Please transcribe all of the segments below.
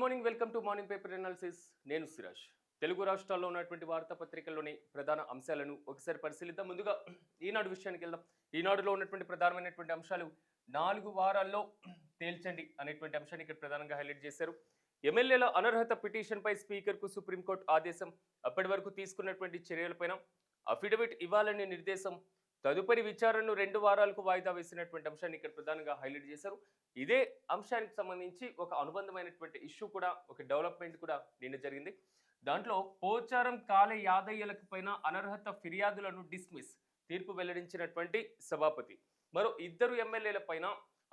Morning, welcome to morning paper analysis. నేను సిరాజ్. తెలుగు రాష్ట్రాల్లో ఉన్నటువంటి వార్తాపత్రికల్లోని ప్రధాన అంశాలను ఒకసారి పరిశీలిద్దాం. ముందుగా ఈనాడు విషయానికి వెళ్దాం. ఈనాడులో ఉన్నటువంటి ప్రధానమైనటువంటి అంశాలు 4 వారాల్లో తేల్చండి అనేటువంటి అంశాన్ని ఇక్కడ ప్రధానంగా హైలైట్ చేశారు. ఎమ్మెల్యేల అనర్హత పిటిషన్పై స్పీకర్కు సుప్రీంకోర్టు ఆదేశం. అప్పటి వరకు తీసుకున్నటువంటి చర్యలపైన అఫిడవిట్ ఇవ్వాలనే నిర్దేశం. తదుపరి విచారణను 2 వారాలకు వాయిదా వేసినటువంటి అంశాన్ని ఇక్కడ ప్రధానంగా హైలైట్ చేశారు. ఇదే అంశానికి సంబంధించి ఒక అనుబంధమైనటువంటి ఇష్యూ కూడా, ఒక డెవలప్మెంట్ కూడా నిన్న జరిగింది. దాంట్లో పోచారం కాలే యాదయ్యలకు పైన అనర్హత ఫిర్యాదులను డిస్మిస్ తీర్పు వెల్లడించినటువంటి సభాపతి. మరో 2 ఎమ్మెల్యేల పైన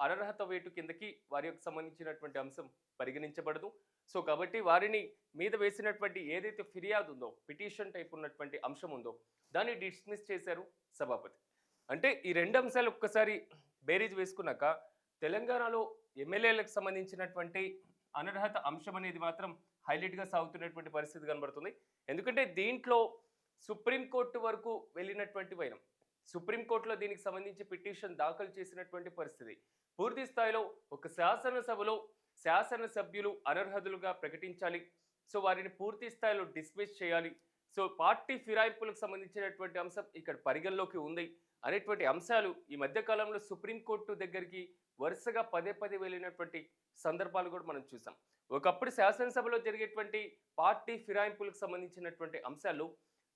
అనర్హత వేటు కిందకి వారి యొక్క సంబంధించినటువంటి అంశం పరిగణించబడదు. సో కాబట్టి వారిని మీద వేసినటువంటి ఏదైతే ఫిర్యాదు ఉందో, పిటిషన్ టైప్ ఉన్నటువంటి అంశం ఉందో, దాన్ని డిస్మిస్ చేశారు సభాపతి. అంటే ఈ 2 అంశాలు ఒక్కసారి బేరీజ్ వేసుకున్నాక తెలంగాణలో ఎమ్మెల్యేలకు సంబంధించినటువంటి అనర్హత అంశం అనేది మాత్రం హైలైట్గా సాగుతున్నటువంటి పరిస్థితి కనబడుతుంది. ఎందుకంటే దీంట్లో సుప్రీంకోర్టు వరకు వెళ్ళినటువంటి వైనం, సుప్రీంకోర్టులో దీనికి సంబంధించి పిటిషన్ దాఖలు చేసినటువంటి పరిస్థితి. పూర్తి స్థాయిలో ఒక శాసనసభలో శాసనసభ్యులు అనర్హతులుగా ప్రకటించాలి. సో వారిని పూర్తి స్థాయిలో డిస్మిస్ చేయాలి. సో పార్టీ ఫిరాయింపులకు సంబంధించినటువంటి అంశం ఇక్కడ పరిగణలోకి ఉంది అనేటువంటి అంశాలు ఈ మధ్యకాలంలో సుప్రీంకోర్టు దగ్గరికి వరుసగా పదే వెళ్ళినటువంటి సందర్భాలు కూడా మనం చూసాం. ఒకప్పుడు శాసనసభలో జరిగేటువంటి పార్టీ ఫిరాయింపులకు సంబంధించినటువంటి అంశాలు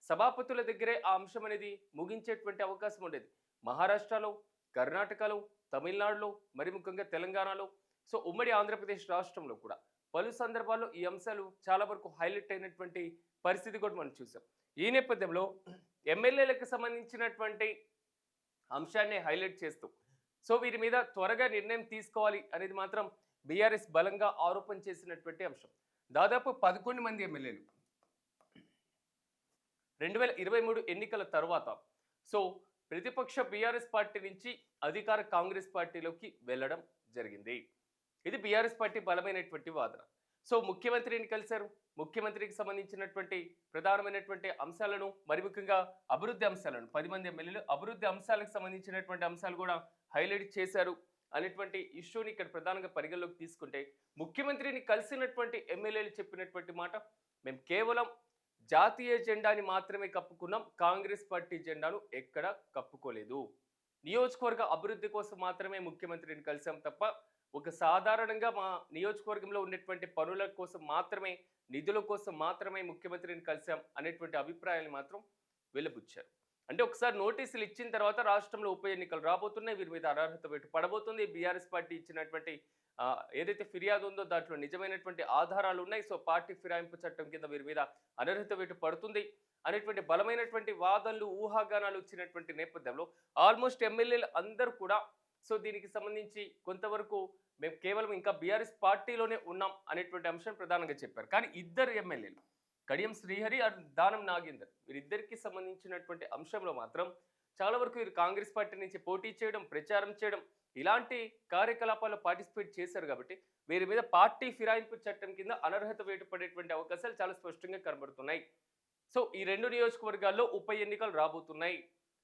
సభాపతుల దగ్గరే ఆ అంశం అనేది ముగించేటువంటి అవకాశం ఉండేది. మహారాష్ట్రలో, కర్ణాటకలో, తమిళనాడులో, మరి ముఖ్యంగా తెలంగాణలో, సో ఉమ్మడి ఆంధ్రప్రదేశ్ రాష్ట్రంలో కూడా పలు సందర్భాల్లో ఈ అంశాలు చాలా వరకు హైలైట్ అయినటువంటి పరిస్థితి కూడా మనం చూసాం. ఈ నేపథ్యంలో ఎమ్మెల్యేలకు సంబంధించినటువంటి అంశాన్ని హైలైట్ చేస్తూ సో వీరి మీద త్వరగా నిర్ణయం తీసుకోవాలి అనేది మాత్రం బీఆర్ఎస్ బలంగా ఆరోపణ చేసినటువంటి అంశం. దాదాపు 11 మంది ఎమ్మెల్యేలు 2023 ఎన్నికల తర్వాత సో ప్రతిపక్ష బీఆర్ఎస్ పార్టీ నుంచి అధికార కాంగ్రెస్ పార్టీలోకి వెళ్ళడం జరిగింది. ఇది బీఆర్ఎస్ పార్టీ బలమైనటువంటి వాదన. సో ముఖ్యమంత్రిని కలిశారు. ముఖ్యమంత్రికి సంబంధించినటువంటి ప్రధానమైనటువంటి అంశాలను, మరి ముఖ్యంగా అభివృద్ధి అంశాలను, 10 మంది ఎమ్మెల్యేలు అభివృద్ధి అంశాలకు సంబంధించినటువంటి అంశాలు కూడా హైలైట్ చేశారు అనేటువంటి ఇష్యూని ఇక్కడ ప్రధానంగా పరిగణలోకి తీసుకుంటే, ముఖ్యమంత్రిని కలిసినటువంటి ఎమ్మెల్యేలు చెప్పినటువంటి మాట, మేము కేవలం జాతీయ జెండాని మాత్రమే కప్పుకున్నాం, కాంగ్రెస్ పార్టీ జెండాను ఎక్కడ కప్పుకోలేదు. నియోజకవర్గ అభివృద్ధి కోసం మాత్రమే ముఖ్యమంత్రిని కలిసాం తప్ప ఒక సాధారణంగా మా నియోజకవర్గంలో ఉన్నటువంటి పనుల కోసం మాత్రమే, నిధుల కోసం మాత్రమే ముఖ్యమంత్రిని కలిసాం అనేటువంటి అభిప్రాయాలు మాత్రం వెలిబుచ్చారు. అంటే ఒకసారి నోటీసులు ఇచ్చిన తర్వాత రాష్ట్రంలో ఉప ఎన్నికలు రాబోతున్నాయి, వీరి మీద అనర్హత వేటు పడబోతుంది. బీఆర్ఎస్ పార్టీ ఇచ్చినటువంటి ఏదైతే ఫిర్యాదు ఉందో దాంట్లో నిజమైనటువంటి ఆధారాలు ఉన్నాయి. సో పార్టీ ఫిరాయింపు చట్టం కింద వీరి మీద అనర్హత వేటు పడుతుంది అనేటువంటి బలమైనటువంటి వాదనలు, ఊహాగానాలు వచ్చినటువంటి నేపథ్యంలో ఆల్మోస్ట్ ఎమ్మెల్యేలు అందరూ కూడా సో దీనికి సంబంధించి కొంతవరకు మేము కేవలం ఇంకా బీఆర్ఎస్ పార్టీలోనే ఉన్నాం అనేటువంటి అంశం ప్రధానంగా చెప్పారు. కానీ 2 ఎమ్మెల్యేలు, కడియం శ్రీహరి అండ్ దానం నాగేందర్, వీరిద్దరికి సంబంధించినటువంటి అంశంలో మాత్రం చాలా వరకు వీరు కాంగ్రెస్ పార్టీ నుంచి పోటీ చేయడం, ప్రచారం చేయడం, ఇలాంటి కార్యకలాపాల్లో పార్టిసిపేట్ చేశారు. కాబట్టి వీరి మీద పార్టీ ఫిరాయింపు చట్టం కింద అనర్హత వేటు పడేటువంటి అవకాశాలు చాలా స్పష్టంగా కనబడుతున్నాయి. సో ఈ 2 నియోజకవర్గాల్లో ఉప ఎన్నికలు రాబోతున్నాయి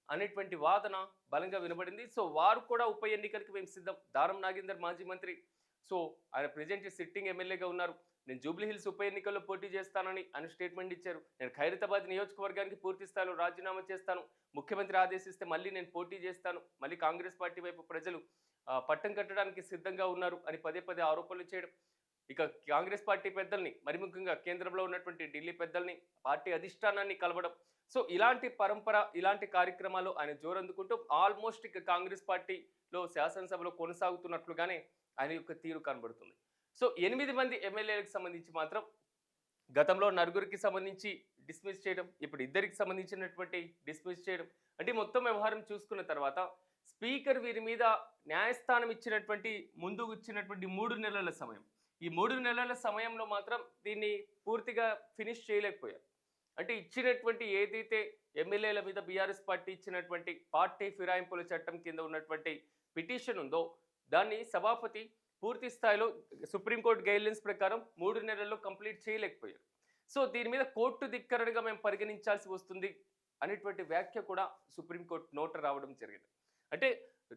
అనేటువంటి వాదన బలంగా వినబడింది. సో వారు కూడా ఉప ఎన్నికలకు మేము సిద్ధం. దానం నాగేందర్ మాజీ మంత్రి, సో ఆయన ప్రెజెంట్ సిట్టింగ్ ఎమ్మెల్యేగా ఉన్నారు. నేను జూబ్లీ హిల్స్ ఉప ఎన్నికల్లో పోటీ చేస్తానని ఆయన స్టేట్మెంట్ ఇచ్చారు. నేను ఖైరతాబాద్ నియోజకవర్గానికి పూర్తి స్థాయిలో రాజీనామా చేస్తాను, ముఖ్యమంత్రి ఆదేశిస్తే మళ్ళీ నేను పోటీ చేస్తాను, మళ్ళీ కాంగ్రెస్ పార్టీ వైపు ప్రజలు పట్టం కట్టడానికి సిద్ధంగా ఉన్నారు అని పదే ఆరోపణలు చేయడం. ఇక కాంగ్రెస్ పార్టీ పెద్దల్ని, మరి ముఖ్యంగా కేంద్రంలో ఉన్నటువంటి ఢిల్లీ పెద్దల్ని, పార్టీ అధిష్టానాన్ని కలవడం. సో ఇలాంటి పరంపర, ఇలాంటి కార్యక్రమాలు ఆయన జోరందుకుంటూ ఆల్మోస్ట్ ఇక కాంగ్రెస్ పార్టీలో శాసనసభలో కొనసాగుతున్నట్లుగానే ఆయన యొక్క తీరు కనబడుతుంది. సో 8 మంది ఎమ్మెల్యేలకు సంబంధించి మాత్రం గతంలో 4కి సంబంధించి డిస్మిస్ చేయడం, ఇప్పుడు 2కి సంబంధించినటువంటి డిస్మిస్ చేయడం, అంటే మొత్తం వ్యవహారం చూసుకున్న తర్వాత స్పీకర్ వీరి మీద న్యాయస్థానం ఇచ్చినటువంటి ముందు ఇచ్చినటువంటి 3 నెలల సమయం, ఈ 3 నెలల సమయంలో మాత్రం దీన్ని పూర్తిగా ఫినిష్ చేయలేకపోయారు. అంటే ఇచ్చినటువంటి ఏదైతే ఎమ్మెల్యేల మీద బీఆర్ఎస్ పార్టీ ఇచ్చినటువంటి పార్టీ ఫిరాయింపుల చట్టం కింద ఉన్నటువంటి పిటిషన్ ఉందో దాన్ని సభాపతి పూర్తి స్థాయిలో సుప్రీంకోర్టు గైడ్లైన్స్ ప్రకారం 3 నెలల్లో కంప్లీట్ చేయలేకపోయారు. సో దీని మీద కోర్టు ధిక్కరణగా మేము పరిగణించాల్సి వస్తుంది అనేటువంటి వ్యాఖ్య కూడా సుప్రీంకోర్టు నోట రావడం జరిగింది. అంటే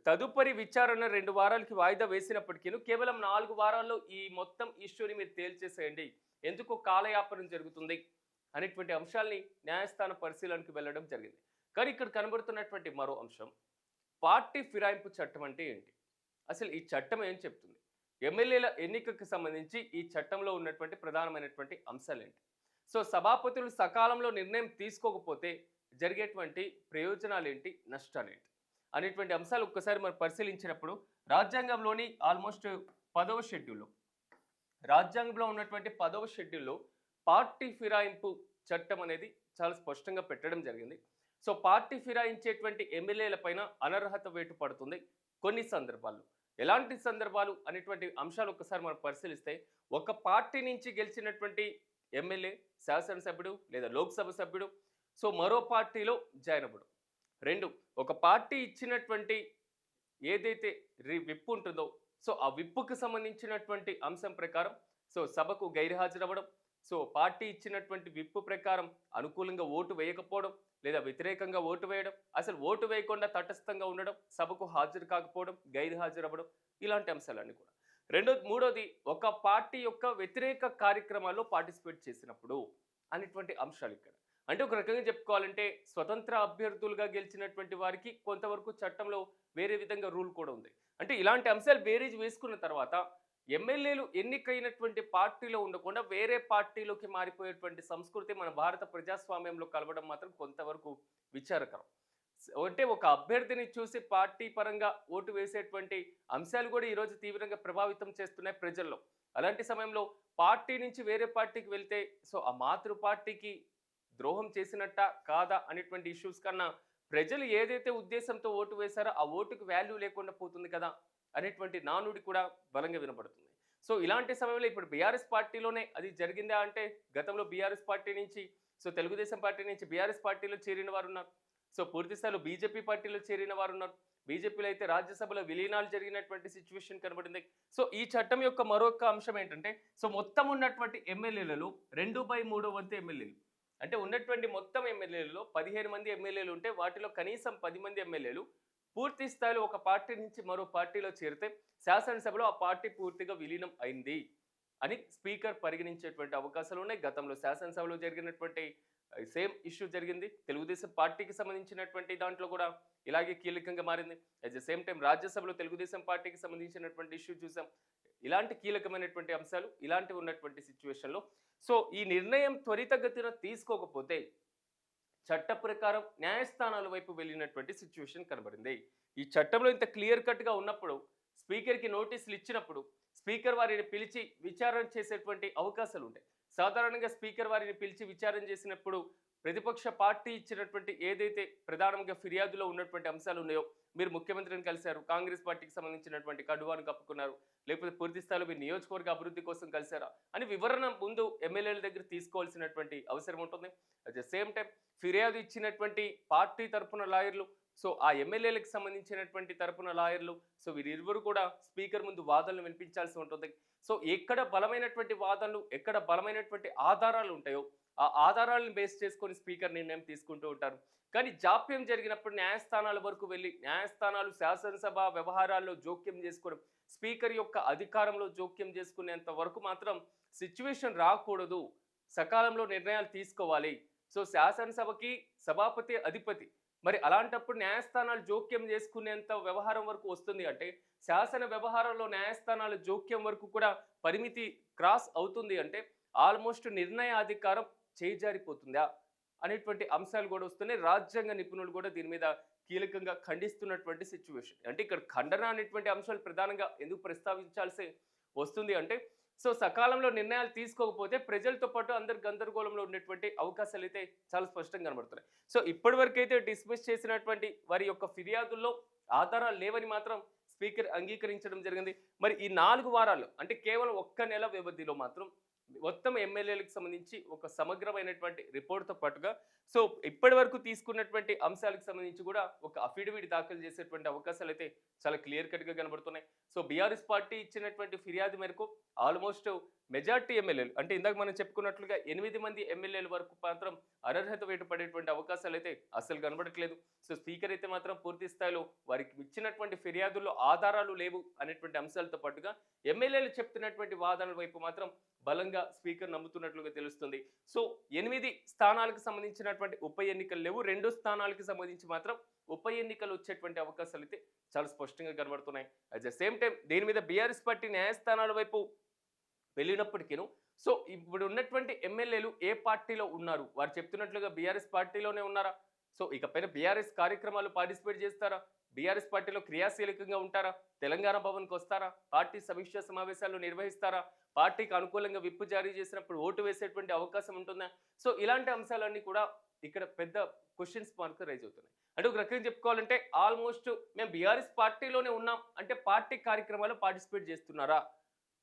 తదుపరి విచారణ 2 వారాలకి వాయిదా వేసినప్పటికీ కేవలం 4 వారాల్లో ఈ మొత్తం ఇష్యూని మీరు తేల్చేసేయండి. ఎందుకు కాలయాపనం జరుగుతుంది అనేటువంటి అంశాల్ని న్యాయస్థాన పరిశీలనకు వెళ్ళడం జరిగింది. కానీ ఇక్కడ కనబడుతున్నటువంటి మరో అంశం, పార్టీ ఫిరాయింపు చట్టం అంటే ఏంటి? అసలు ఈ చట్టం ఏం చెప్తుంది? ఎమ్మెల్యేల ఎన్నికకు సంబంధించి ఈ చట్టంలో ఉన్నటువంటి ప్రధానమైనటువంటి అంశాలేంటి? సో సభాపతులు సకాలంలో నిర్ణయం తీసుకోకపోతే జరిగేటువంటి ప్రయోజనాలేంటి, నష్టాలేంటి అనేటువంటి అంశాలు ఒక్కసారి మనం పరిశీలించినప్పుడు రాజ్యాంగంలోని ఆల్మోస్ట్ 10వ షెడ్యూల్లో రాజ్యాంగంలో ఉన్నటువంటి 10వ షెడ్యూల్లో పార్టీ ఫిరాయింపు చట్టం అనేది చాలా స్పష్టంగా పెట్టడం జరిగింది. సో పార్టీ ఫిరాయించేటువంటి ఎమ్మెల్యేల పైన అనర్హత వేటు పడుతుంది కొన్ని సందర్భాల్లో. ఎలాంటి సందర్భాలు అనేటువంటి అంశాలు ఒక్కసారి మనం పరిశీలిస్తే, ఒక పార్టీ నుంచి గెలిచినటువంటి ఎమ్మెల్యే, శాసనసభ్యుడు లేదా లోక్సభ సభ్యుడు సో మరో పార్టీలో జాయిన్ అవ్వడం. 2, ఒక పార్టీ ఇచ్చినటువంటి ఏదైతే విప్ ఉంటుందో సో ఆ విప్పుకు సంబంధించినటువంటి అంశం ప్రకారం సో సభకు గైర్హాజరవ్వడం, సో పార్టీ ఇచ్చినటువంటి విప్పు ప్రకారం అనుకూలంగా ఓటు వేయకపోవడం లేదా వ్యతిరేకంగా ఓటు వేయడం, అసలు ఓటు వేయకుండా తటస్థంగా ఉండడం, సభకు హాజరు కాకపోవడం, గైర్హాజరవ్వడం, ఇలాంటి అంశాలన్నీ కూడా. మూడోది ఒక పార్టీ యొక్క వ్యతిరేక కార్యక్రమాల్లో పార్టిసిపేట్ చేసినప్పుడు అనేటువంటి అంశాలు ఇక్కడ. అంటే ఒక రకంగా చెప్పుకోవాలంటే స్వతంత్ర అభ్యర్థులుగా గెలిచినటువంటి వారికి కొంతవరకు చట్టంలో వేరే విధంగా రూల్ కూడా ఉంది. అంటే ఇలాంటి అంశాలు బేరీజ్ వేసుకున్న తర్వాత ఎమ్మెల్యేలు ఎన్నికైనటువంటి పార్టీలో ఉండకుండా వేరే పార్టీలోకి మారిపోయేటువంటి సంస్కృతి మన భారత ప్రజాస్వామ్యంలో కలవడం మాత్రం కొంతవరకు విచారకరం. అంటే ఒక అభ్యర్థిని చూసి పార్టీ పరంగా ఓటు వేసేటువంటి అంశాలు కూడా ఈరోజు తీవ్రంగా ప్రభావితం చేస్తున్నాయి ప్రజల్లో. అలాంటి సమయంలో పార్టీ నుంచి వేరే పార్టీకి వెళ్తే సో ఆ మాతృ పార్టీకి ద్రోహం చేసినట్ట కాదా అనేటువంటి ఇష్యూస్ కన్నా ప్రజలు ఏదైతే ఉద్దేశంతో ఓటు వేశారో ఆ ఓటుకు వాల్యూ లేకుండా పోతుంది కదా అనేటువంటి నానుడి కూడా బలంగా వినపడుతుంది. సో ఇలాంటి సమయంలో ఇప్పుడు బీఆర్ఎస్ పార్టీలోనే అది జరిగిందా అంటే, గతంలో బీఆర్ఎస్ పార్టీ నుంచి సో తెలుగుదేశం పార్టీ నుంచి బీఆర్ఎస్ పార్టీలో చేరిన వారు ఉన్నారు. సో పూర్తి స్థాయిలో బీజేపీ పార్టీలో చేరిన వారు ఉన్నారు. బీజేపీలో అయితే రాజ్యసభలో విలీనాలు జరిగినటువంటి సిచ్యువేషన్ కనబడింది. సో ఈ చట్టం యొక్క మరొక అంశం ఏంటంటే, సో మొత్తం ఉన్నటువంటి ఎమ్మెల్యేలలో 2/3 వంతు ఎమ్మెల్యేలు, అంటే ఉన్నటువంటి మొత్తం ఎమ్మెల్యేలలో 15 మంది ఎమ్మెల్యేలు ఉంటే వాటిలో కనీసం 10 మంది ఎమ్మెల్యేలు పూర్తి స్థాయిలో ఒక పార్టీ నుంచి మరో పార్టీలో చేరితే శాసనసభలో ఆ పార్టీ పూర్తిగా విలీనం అయింది అని స్పీకర్ పరిగణించేటువంటి అవకాశాలు ఉన్నాయి. గతంలో శాసనసభలో జరిగినటువంటి సేమ్ ఇష్యూ జరిగింది. తెలుగుదేశం పార్టీకి సంబంధించినటువంటి దాంట్లో కూడా ఇలాగే కీలకంగా మారింది. అట్ ద సేమ్ టైం రాజ్యసభలో తెలుగుదేశం పార్టీకి సంబంధించినటువంటి ఇష్యూ చూసాం. ఇలాంటి కీలకమైనటువంటి అంశాలు ఇలాంటివి ఉన్నటువంటి సిచ్యువేషన్లో సో ఈ నిర్ణయం త్వరితగతిన తీసుకోకపోతే చట్ట ప్రకారం న్యాయస్థానాల వైపు వెళ్ళినటువంటి సిచ్యువేషన్ కనబడింది. ఈ చట్టంలో ఇంత క్లియర్ కట్గా ఉన్నప్పుడు స్పీకర్కి నోటీసులు ఇచ్చినప్పుడు స్పీకర్ వారిని పిలిచి విచారణ చేసేటువంటి అవకాశాలు ఉంటాయి. సాధారణంగా స్పీకర్ వారిని పిలిచి విచారణ చేసినప్పుడు ప్రతిపక్ష పార్టీ ఇచ్చినటువంటి ఏదైతే ప్రధానంగా ఫిర్యాదులో ఉన్నటువంటి అంశాలు ఉన్నాయో, మీరు ముఖ్యమంత్రిని కలిశారు, కాంగ్రెస్ పార్టీకి సంబంధించినటువంటి కడువాను కప్పుకున్నారు, లేకపోతే పూర్తి స్థాయిలో మీరు నియోజకవర్గ అభివృద్ధి కోసం కలిశారా అని వివరణ ముందు ఎమ్మెల్యేల దగ్గర తీసుకోవాల్సినటువంటి అవసరం ఉంటుంది. అట్ ద సేమ్ టైం ఫిర్యాదు ఇచ్చినటువంటి పార్టీ తరపున లాయర్లు, సో ఆ ఎమ్మెల్యేలకు సంబంధించినటువంటి తరపున లాయర్లు, సో వీరిరువురు కూడా స్పీకర్ ముందు వాదనలు వినిపించాల్సి ఉంటుంది. సో ఎక్కడ బలమైనటువంటి వాదనలు, ఎక్కడ బలమైనటువంటి ఆధారాలు ఉంటాయో ఆ ఆధారాలను బేస్ చేసుకొని స్పీకర్ నిర్ణయం తీసుకుంటూ ఉంటారు. కానీ జాప్యం జరిగినప్పుడు న్యాయస్థానాల వరకు వెళ్ళి న్యాయస్థానాలు శాసనసభ వ్యవహారాల్లో జోక్యం చేసుకోవడం, స్పీకర్ యొక్క అధికారంలో జోక్యం చేసుకునేంత వరకు మాత్రం సిచ్యువేషన్ రాకూడదు. సకాలంలో నిర్ణయాలు తీసుకోవాలి. సో శాసనసభకి సభాపతి అధిపతి, మరి అలాంటప్పుడు న్యాయస్థానాలు జోక్యం చేసుకునేంత వ్యవహారం వరకు వస్తుంది అంటే శాసన వ్యవహారంలో న్యాయస్థానాల జోక్యం వరకు కూడా పరిమితి క్రాస్ అవుతుంది అంటే ఆల్మోస్ట్ నిర్ణయాధికారం చేజారిపోతుందా అనేటువంటి అంశాలు కూడా వస్తున్నాయి. రాజ్యాంగ నిపుణులు కూడా దీని మీద కీలకంగా ఖండిస్తున్నటువంటి సిచ్యువేషన్. అంటే ఇక్కడ ఖండన అనేటువంటి అంశాలు ప్రధానంగా ఎందుకు ప్రస్తావించాల్సి వస్తుంది అంటే, సో సకాలంలో నిర్ణయాలు తీసుకోకపోతే ప్రజలతో పాటు అందరు గందరగోళంలో ఉండేటువంటి అవకాశాలు అయితే చాలా స్పష్టంగా కనబడుతున్నాయి. సో ఇప్పటి వరకు అయితే డిస్మిస్ చేసినటువంటి వారి యొక్క ఫిర్యాదుల్లో ఆధారాలు లేవని మాత్రం స్పీకర్ అంగీకరించడం జరిగింది. మరి ఈ 4 వారాలు అంటే కేవలం 1 నెల వ్యవధిలో మాత్రం మొత్తం ఎమ్మెల్యేలకు సంబంధించి ఒక సమగ్రమైనటువంటి రిపోర్ట్‌తో పాటుగా సో ఇప్పటి వరకు తీసుకున్నటువంటి అంశాలకు సంబంధించి కూడా ఒక అఫిడవిట్ దాఖలు చేసేటువంటి అవకాశాలైతే చాలా క్లియర్ కట్‌గా కనబడుతున్నాయి. సో బీఆర్ఎస్ పార్టీ ఇచ్చినటువంటి ఫిర్యాదు మేరకు ఆల్మోస్ట్ మెజారిటీ ఎమ్మెల్యేలు అంటే ఇందాక మనం చెప్పుకున్నట్లుగా 8 మంది ఎమ్మెల్యేల వరకు మాత్రం అనర్హత వేటు పడేటువంటి అవకాశాలైతే అస్సలు కనబడట్లేదు. సో స్పీకర్ అయితే మాత్రం పూర్తి స్థాయిలో వారికి ఇచ్చినటువంటి ఫిర్యాదుల్లో ఆధారాలు లేవు అనేటువంటి అంశాలతో పాటుగా ఎమ్మెల్యేలు చెప్తున్నటువంటి వాదనల వైపు మాత్రం బలంగా స్పీకర్ నమ్ముతున్నట్లుగా తెలుస్తుంది. సో 8 స్థానాలకు సంబంధించినటువంటి ఉప ఎన్నికలు లేవు. 2 స్థానాలకు సంబంధించి మాత్రం ఉప ఎన్నికలు వచ్చేటువంటి అవకాశాలు అయితే చాలా స్పష్టంగా కనబడుతున్నాయి. అట్ ద సేమ్ టైం దీని మీద బీఆర్ఎస్ పార్టీ న్యాయస్థానాల వైపు వెళ్ళినప్పటికీను సో ఇప్పుడు ఉన్నటువంటి ఎమ్మెల్యేలు ఏ పార్టీలో ఉన్నారు? వారు చెప్తున్నట్లుగా బీఆర్ఎస్ పార్టీలోనే ఉన్నారా? సో ఇకపైన బీఆర్ఎస్ కార్యక్రమాలు పార్టిసిపేట్ చేస్తారా? బీఆర్ఎస్ పార్టీలో క్రియాశీలకంగా ఉంటారా? తెలంగాణ భవన్కి వస్తారా? పార్టీ సమీక్షా సమావేశాలు నిర్వహిస్తారా? పార్టీకి అనుకూలంగా విప్పు జారీ చేసినప్పుడు ఓటు వేసేటువంటి అవకాశం ఉంటుందా? సో ఇలాంటి అంశాలన్నీ కూడా ఇక్కడ పెద్ద క్వశ్చన్స్ మార్క్ రైజ్ అవుతున్నాయి. అంటే ఒక రకంగా చెప్పుకోవాలంటే ఆల్మోస్ట్ మేము బీఆర్ఎస్ పార్టీలోనే ఉన్నాం అంటే పార్టీ కార్యక్రమాలు పార్టిసిపేట్ చేస్తున్నారా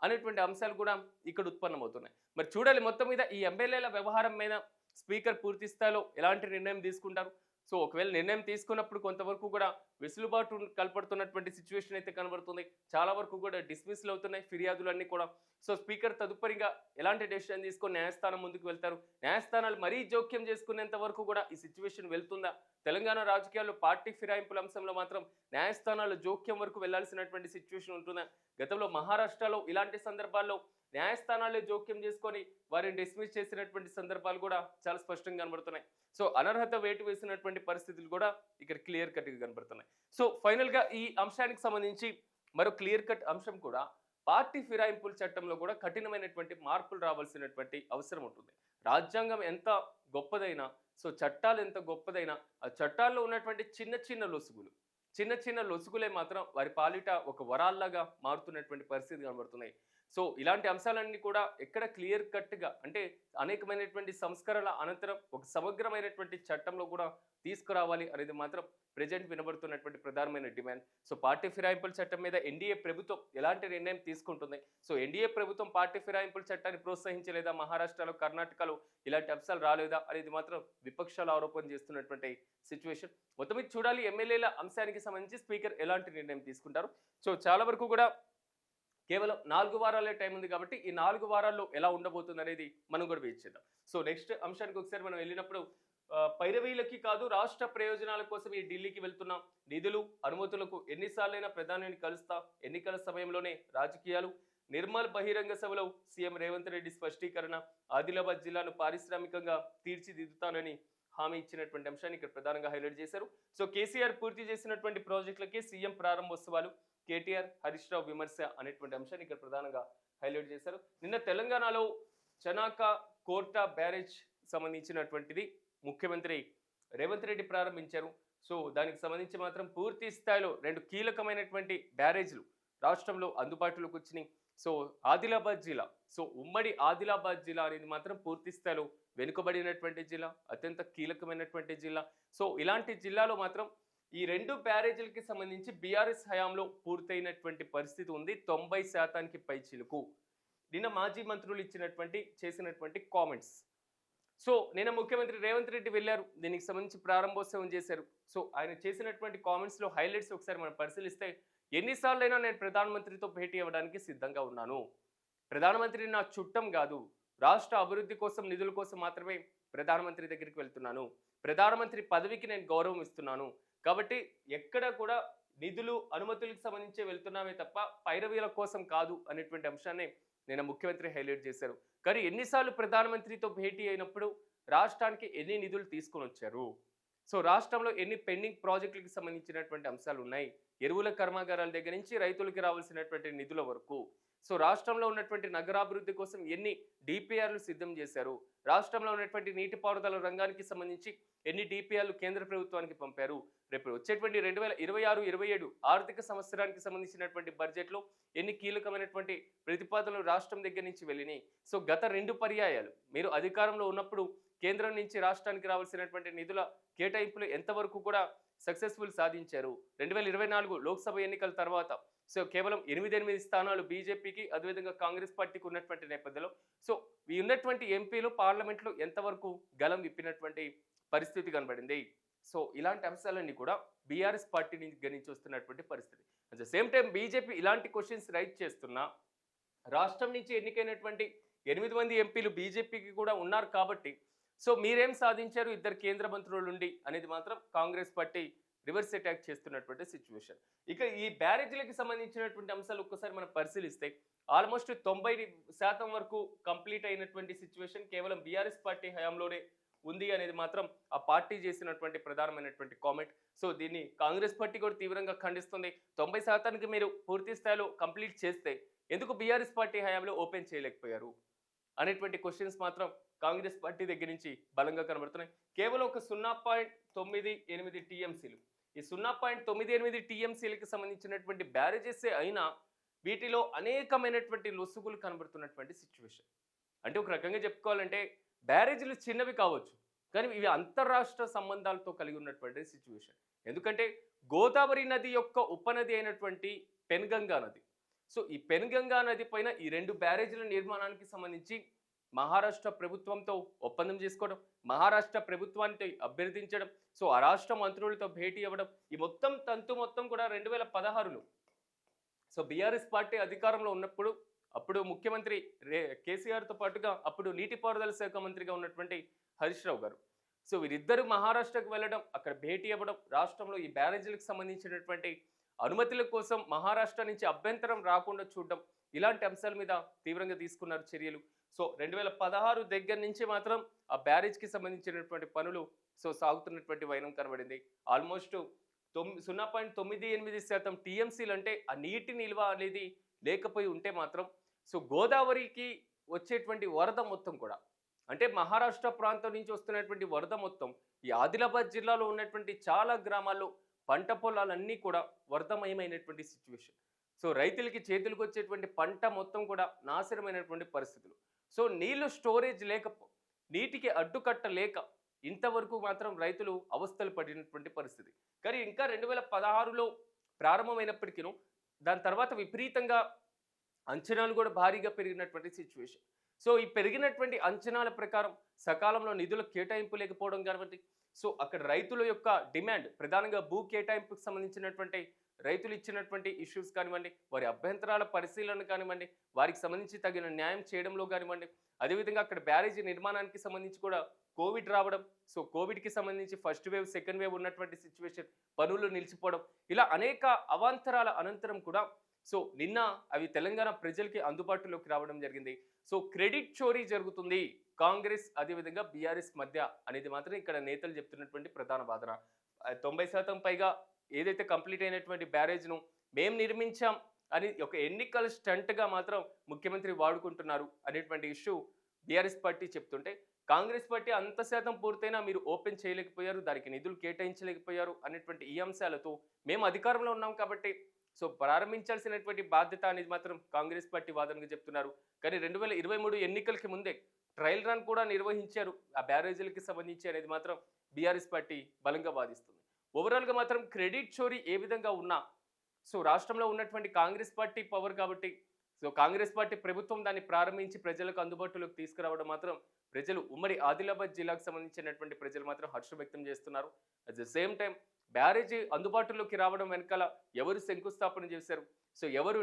అనేటువంటి అంశాలు కూడా ఇక్కడ ఉత్పన్నమవుతున్నాయి. మరి చూడాలి మొత్తం మీద ఈ ఎమ్మెల్యేల వ్యవహారం మీద స్పీకర్ పూర్తి స్థాయిలో ఎలాంటి నిర్ణయం తీసుకుంటారు. సో ఒకవేళ నిర్ణయం తీసుకున్నప్పుడు కొంతవరకు కూడా వెసులుబాటు కల్పడుతున్నటువంటి సిచ్యువేషన్ అయితే కనబడుతుంది. చాలా వరకు కూడా డిస్మిస్లు అవుతున్నాయి ఫిర్యాదులన్నీ కూడా. సో స్పీకర్ తదుపరిగా ఎలాంటి డెసిషన్ తీసుకొని న్యాయస్థానం ముందుకు వెళ్తారు? న్యాయస్థానాలు మరీ జోక్యం చేసుకునేంత వరకు కూడా ఈ సిచ్యువేషన్ వెళ్తుందా? తెలంగాణ రాజకీయాల్లో పార్టీ ఫిరాయింపుల అంశంలో మాత్రం న్యాయస్థానాల జోక్యం వరకు వెళ్లాల్సినటువంటి సిచ్యువేషన్ ఉంటుందా? గతంలో మహారాష్ట్రలో ఇలాంటి సందర్భాల్లో న్యాయస్థానాలే జోక్యం చేసుకొని వారిని డిస్మిస్ చేసినటువంటి సందర్భాలు కూడా చాలా స్పష్టంగా కనబడుతున్నాయి. సో అనర్హత వేటు వేసినటువంటి పరిస్థితులు కూడా ఇక్కడ క్లియర్ కట్గా కనబడుతున్నాయి. సో ఫైనల్గా ఈ అంశానికి సంబంధించి మరో క్లియర్ కట్ అంశం కూడా పార్టీ ఫిరాయింపుల చట్టంలో కూడా కఠినమైనటువంటి మార్పులు రావాల్సినటువంటి అవసరం ఉంటుంది. రాజ్యాంగం ఎంత గొప్పదైనా సో చట్టాలు ఎంత గొప్పదైనా ఆ చట్టాల్లో ఉన్నటువంటి చిన్న చిన్న లొసుగులే మాత్రం వారి పాలిట ఒక వరాల్లాగా మారుతున్నటువంటి పరిస్థితి కనబడుతున్నాయి. సో ఇలాంటి అంశాలన్నీ కూడా ఎక్కడ క్లియర్ కట్గా అంటే అనేకమైనటువంటి సంస్కరణల అనంతరం ఒక సమగ్రమైనటువంటి చట్టంలో కూడా తీసుకురావాలి అనేది మాత్రం ప్రజెంట్ వినబడుతున్నటువంటి ప్రధానమైన డిమాండ్. సో పార్టీ ఫిరాయింపుల చట్టం మీద ఎన్డీఏ ప్రభుత్వం ఎలాంటి నిర్ణయం తీసుకుంటుంది? సో ఎన్డీఏ ప్రభుత్వం పార్టీ ఫిరాయింపుల చట్టాన్ని ప్రోత్సహించలేదా? మహారాష్ట్రలో కర్ణాటకలో ఇలాంటి అంశాలు రాలేదా అనేది మాత్రం విపక్షాలు ఆరోపణ చేస్తున్నటువంటి సిచ్యువేషన్. మొత్తం మీద చూడాలి ఎమ్మెల్యేల అంశానికి సంబంధించి స్పీకర్ ఎలాంటి నిర్ణయం తీసుకుంటారు. సో చాలా వరకు కూడా కేవలం 4 వారాలే టైం ఉంది కాబట్టి ఈ 4 వారాల్లో ఎలా ఉండబోతుంది అనేది మనం కూడా వెయిట్ చేద్దాం. సో నెక్స్ట్ అంశానికి ఒకసారి మనం వెళ్ళినప్పుడు పైరవీలకి కాదు రాష్ట్ర ప్రయోజనాల కోసం ఈ ఢిల్లీకి వెళ్తున్నాం. నిధులు అనుమతులకు ఎన్నిసార్లైనా ప్రధానిని కలుస్తా. ఎన్నికల సమయంలోనే రాజకీయాలు. నిర్మల్ బహిరంగ సభలో సీఎం రేవంత్ రెడ్డి స్పష్టీకరణ. ఆదిలాబాద్ జిల్లాను పారిశ్రామికంగా తీర్చిదిద్దుతానని హామీ ఇచ్చినటువంటి అంశాన్ని ఇక్కడ ప్రధానంగా హైలైట్ చేశారు. సో కేసీఆర్ పూర్తి చేసినటువంటి ప్రాజెక్టులకి సీఎం ప్రారంభోత్సవాలు. కేటీఆర్ హరీష్ రావు విమర్శ అనేటువంటి అంశాన్ని ఇక్కడ ప్రధానంగా హైలైట్ చేశారు. నిన్న తెలంగాణలో చనాక కోర్టా బ్యారేజ్ సంబంధించినటువంటిది ముఖ్యమంత్రి రేవంత్ రెడ్డి ప్రారంభించారు. సో దానికి సంబంధించి మాత్రం పూర్తి స్థాయిలో 2 కీలకమైనటువంటి బ్యారేజ్లు రాష్ట్రంలో అందుబాటులోకి వచ్చినాయి. సో ఆదిలాబాద్ జిల్లా సో ఉమ్మడి ఆదిలాబాద్ జిల్లా అనేది మాత్రం పూర్తి స్థాయిలో వెనుకబడినటువంటి జిల్లా, అత్యంత కీలకమైనటువంటి జిల్లా. సో ఇలాంటి జిల్లాలో మాత్రం ఈ 2 బ్యారేజీలకి సంబంధించి బీఆర్ఎస్ హయాంలో పూర్తయినటువంటి పరిస్థితి ఉంది. 90% పైచిలుకు. నిన్న మాజీ మంత్రులు చేసినటువంటి కామెంట్స్. సో నిన్న ముఖ్యమంత్రి రేవంత్ రెడ్డి వెళ్ళారు, దీనికి సంబంధించి ప్రారంభోత్సవం చేశారు. సో ఆయన చేసినటువంటి కామెంట్స్లో హైలైట్స్ ఒకసారి మనం పరిశీలిస్తే, ఎన్నిసార్లైనా నేను ప్రధానమంత్రితో భేటీ అవ్వడానికి సిద్ధంగా ఉన్నాను. ప్రధానమంత్రి నా చుట్టం కాదు, రాష్ట్ర అభివృద్ధి కోసం నిధుల కోసం మాత్రమే ప్రధానమంత్రి దగ్గరికి వెళ్తున్నాను. ప్రధానమంత్రి పదవికి నేను గౌరవం ఇస్తున్నాను. కాబట్టి ఎక్కడ కూడా నిధులు అనుమతులకు సంబంధించి వెళ్తున్నామే తప్ప పైరవీల కోసం కాదు అనేటువంటి అంశాన్ని నేను ముఖ్యమంత్రి హైలైట్ చేశారు. కానీ ఎన్నిసార్లు ప్రధానమంత్రితో భేటీ అయినప్పుడు రాష్ట్రానికి ఎన్ని నిధులు తీసుకొని వచ్చారు, సో రాష్ట్రంలో ఎన్ని పెండింగ్ ప్రాజెక్టులకు సంబంధించినటువంటి అంశాలు ఉన్నాయి, ఎరువుల కర్మాగారాల దగ్గర నుంచి రైతులకు రావాల్సినటువంటి నిధుల వరకు, సో రాష్ట్రంలో ఉన్నటువంటి నగరాభివృద్ధి కోసం ఎన్ని డిపిఆర్లు సిద్ధం చేశారు, రాష్ట్రంలో ఉన్నటువంటి నీటిపారుదల రంగానికి సంబంధించి ఎన్ని డిపిఆర్లు కేంద్ర ప్రభుత్వానికి పంపారు, రేపు వచ్చేటువంటి 2026-27 ఆర్థిక సంవత్సరానికి సంబంధించినటువంటి బడ్జెట్లో ఎన్ని కీలకమైనటువంటి ప్రతిపాదనలు రాష్ట్రం దగ్గర నుంచి వెళ్ళినాయి. సో గత 2 పర్యాయాలు మీరు అధికారంలో ఉన్నప్పుడు కేంద్రం నుంచి రాష్ట్రానికి రావాల్సినటువంటి నిధుల కేటాయింపులు ఎంతవరకు కూడా సక్సెస్ఫుల్ సాధించారు. 2024 లోక్సభ ఎన్నికల తర్వాత సో కేవలం 8 స్థానాలు బీజేపీకి, అదేవిధంగా కాంగ్రెస్ పార్టీకి ఉన్నటువంటి నేపథ్యంలో సో ఈ ఉన్నటువంటి ఎంపీలు పార్లమెంట్లో ఎంతవరకు గలం విప్పినటువంటి పరిస్థితి కనబడింది. సో ఇలాంటి అంశాలన్నీ కూడా బీఆర్ఎస్ పార్టీ నుంచి వస్తున్నటువంటి పరిస్థితి. At the same time BJP ఇలాంటి క్వశ్చన్స్ రైజ్ చేస్తున్నా రాష్ట్రం నుంచి ఎన్నికైనటువంటి 8 మంది ఎంపీలు బీజేపీకి కూడా ఉన్నారు కాబట్టి సో మీరేం సాధించారు ఇద్దరు కేంద్ర మంత్రుల నుండి అనేది మాత్రం కాంగ్రెస్ పార్టీ రివర్స్ అటాక్ చేస్తున్నటువంటి సిచ్యువేషన్. ఇక ఈ బ్యారేజీలకు సంబంధించినటువంటి అంశాలు ఒక్కసారి మనం పరిశీలిస్తే ఆల్మోస్ట్ 90% వరకు కంప్లీట్ అయినటువంటి సిచ్యువేషన్ కేవలం బీఆర్ఎస్ పార్టీ హయాంలోనే ఉంది అనేది మాత్రం ఆ పార్టీ చేసినటువంటి ప్రధానమైనటువంటి కామెంట్. సో దీన్ని కాంగ్రెస్ పార్టీ కూడా తీవ్రంగా ఖండిస్తుంది. 90% మీరు పూర్తి స్థాయిలో కంప్లీట్ చేస్తే ఎందుకు బీఆర్ఎస్ పార్టీ హయాంలో ఓపెన్ చేయలేకపోయారు అనేటువంటి క్వశ్చన్స్ మాత్రం కాంగ్రెస్ పార్టీ దగ్గర నుంచి బలంగా కనబడుతున్నాయి. కేవలం ఒక 0.98 టీఎంసీలు, ఈ 0.98 టీఎంసీలకు సంబంధించినటువంటి బ్యారేజెస్ అయినా వీటిలో అనేకమైనటువంటి లొసుగులు కనబడుతున్నటువంటి సిచ్యువేషన్. అంటే ఒక రకంగా చెప్పుకోవాలంటే బ్యారేజీలు చిన్నవి కావచ్చు, కానీ ఇవి అంతర్రాష్ట్ర సంబంధాలతో కలిగి ఉన్నటువంటి సిచ్యువేషన్. ఎందుకంటే గోదావరి నది యొక్క ఉపనది అయినటువంటి పెన్గంగా నది, సో ఈ పెన్గంగా నది పైన ఈ 2 బ్యారేజీల నిర్మాణానికి సంబంధించి మహారాష్ట్ర ప్రభుత్వంతో ఒప్పందం చేసుకోవడం, మహారాష్ట్ర ప్రభుత్వాన్ని అభ్యర్థించడం, సో ఆ రాష్ట్ర మంత్రులతో భేటీ అవ్వడం, ఈ మొత్తం తంతు మొత్తం కూడా 2016లో సో బీఆర్ఎస్ పార్టీ అధికారంలో ఉన్నప్పుడు అప్పుడు ముఖ్యమంత్రి కేసీఆర్తో పాటుగా అప్పుడు నీటిపారుదల శాఖ మంత్రిగా ఉన్నటువంటి హరీష్ రావు గారు, సో వీరిద్దరూ మహారాష్ట్రకు వెళ్ళడం, అక్కడ భేటీ అవ్వడం, రాష్ట్రంలో ఈ బ్యారేజీలకు సంబంధించినటువంటి అనుమతుల కోసం మహారాష్ట్ర నుంచి అభ్యంతరం రాకుండా చూడడం, ఇలాంటి అంశాల మీద తీవ్రంగా తీసుకున్నారు చర్యలు. సో 2016 దగ్గర నుంచి మాత్రం ఆ బ్యారేజ్కి సంబంధించినటువంటి పనులు సో సాగుతున్నటువంటి వైనం కనబడింది. ఆల్మోస్ట్ 0.98% టీఎంసీలు అంటే ఆ నీటి నిల్వ అనేది లేకపోయి ఉంటే మాత్రం సో గోదావరికి వచ్చేటువంటి వరద మొత్తం కూడా అంటే మహారాష్ట్ర ప్రాంతం నుంచి వస్తున్నటువంటి వరద మొత్తం ఈ ఆదిలాబాద్ జిల్లాలో ఉన్నటువంటి చాలా గ్రామాల్లో పంట పొలాలన్నీ కూడా వరదమయమైనటువంటి సిచ్యువేషన్. సో రైతులకి చేతులకు వచ్చేటువంటి పంట మొత్తం కూడా నాశనమైనటువంటి పరిస్థితులు. సో నీళ్లు స్టోరేజ్ నీటికి అడ్డుకట్ట లేక ఇంతవరకు మాత్రం రైతులు అవస్థలు పడినటువంటి పరిస్థితి. కానీ ఇంకా 2016లో ప్రారంభమైనప్పటికీ దాని తర్వాత విపరీతంగా అంచనాలు కూడా భారీగా పెరిగినటువంటి సిచ్యువేషన్. సో ఈ పెరిగినటువంటి అంచనాల ప్రకారం సకాలంలో నిధుల కేటాయింపు లేకపోవడం కాబట్టి సో అక్కడ రైతుల యొక్క డిమాండ్ ప్రధానంగా భూ కేటాయింపుకు సంబంధించినటువంటి రైతులు ఇచ్చినటువంటి ఇష్యూస్ కానివ్వండి, వారి అభ్యంతరాల పరిశీలన కానివ్వండి, వారికి సంబంధించి తగిన న్యాయం చేయడంలో కానివ్వండి, అదేవిధంగా అక్కడ బ్యారేజీ నిర్మాణానికి సంబంధించి కూడా కోవిడ్ రావడం, సో కోవిడ్కి సంబంధించి ఫస్ట్ వేవ్ సెకండ్ వేవ్ ఉన్నటువంటి సిచ్యువేషన్, పనులు నిలిచిపోవడం, ఇలా అనేక అవాంతరాల అనంతరం కూడా సో నిన్న అవి తెలంగాణ ప్రజలకి అందుబాటులోకి రావడం జరిగింది. సో క్రెడిట్ చోరీ జరుగుతుంది కాంగ్రెస్ అదేవిధంగా బీఆర్ఎస్ మధ్య అనేది మాత్రం ఇక్కడ నేతలు చెప్తున్నటువంటి ప్రధాన వాదన. 90% పైగా ఏదైతే కంప్లీట్ అయినటువంటి బ్యారేజ్ను మేము నిర్మించాం అని ఒక ఎన్నికల స్టంట్గా మాత్రం ముఖ్యమంత్రి వాడుకుంటున్నారు అనేటువంటి ఇష్యూ బీఆర్ఎస్ పార్టీ చెప్తుంటే, కాంగ్రెస్ పార్టీ అంత శాతం పూర్తయినా మీరు ఓపెన్ చేయలేకపోయారు, దానికి నిధులు కేటాయించలేకపోయారు అనేటువంటి ఈ అంశాలతో మేము అధికారంలో ఉన్నాం కాబట్టి సో ప్రారంభించాల్సినటువంటి బాధ్యత అనేది మాత్రం కాంగ్రెస్ పార్టీ వాదనగా చెప్తున్నారు. కానీ 2023 ఎన్నికలకి ముందే ట్రయల్ రన్ కూడా నిర్వహించారు ఆ బ్యారేజీలకి సంబంధించి అనేది మాత్రం బీఆర్ఎస్ పార్టీ బలంగా వాదిస్తుంది. ఓవరాల్గా మాత్రం క్రెడిట్ చోరీ ఏ విధంగా ఉన్నా సో రాష్ట్రంలో ఉన్నటువంటి కాంగ్రెస్ పార్టీ పవర్ కాబట్టి సో కాంగ్రెస్ పార్టీ ప్రభుత్వం దాన్ని ప్రారంభించి ప్రజలకు అందుబాటులోకి తీసుకురావడం మాత్రం ప్రజలు ఉమ్మడి ఆదిలాబాద్ జిల్లాకు సంబంధించినటువంటి ప్రజలు మాత్రం హర్షం వ్యక్తం చేస్తున్నారు. అట్ ద సేమ్ టైం బ్యారేజీ అందుబాటులోకి రావడం వెనకాల ఎవరు శంకుస్థాపన చేశారు, సో ఎవరు